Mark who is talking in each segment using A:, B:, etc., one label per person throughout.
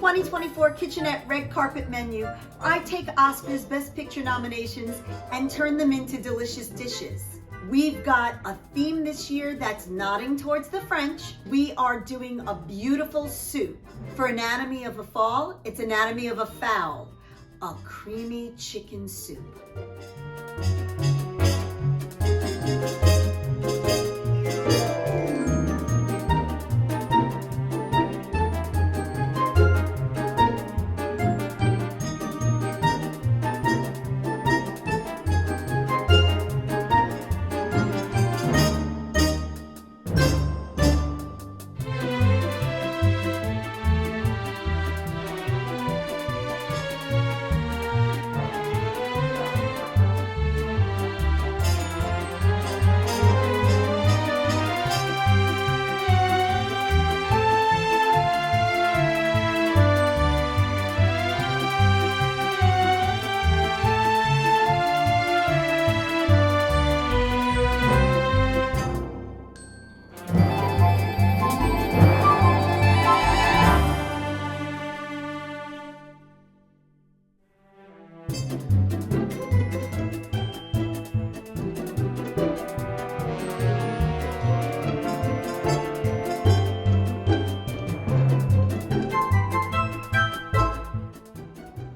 A: 2024 Kitchenette Red Carpet Menu, I take Oscar's Best Picture nominations and turn them into delicious dishes. We've got a theme this year that's nodding towards the French. We are doing a beautiful soup. For Anatomy of a Fall, it's Anatomy of a Fowl, a creamy chicken soup.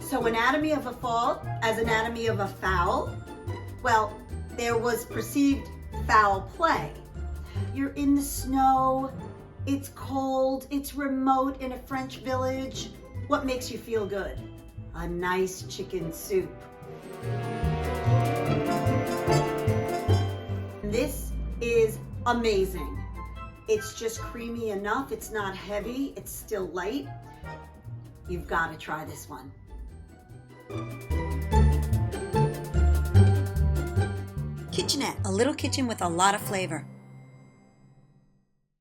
A: So Anatomy of a Fall as Anatomy of a Fowl. Well, there was perceived foul play. You're in the snow, it's cold, it's remote in a French village. What makes you feel good? A nice chicken soup. This is amazing. It's just creamy enough, it's not heavy, it's still light. You've got to try this one.
B: Kitchenette, a little kitchen with a lot of flavor.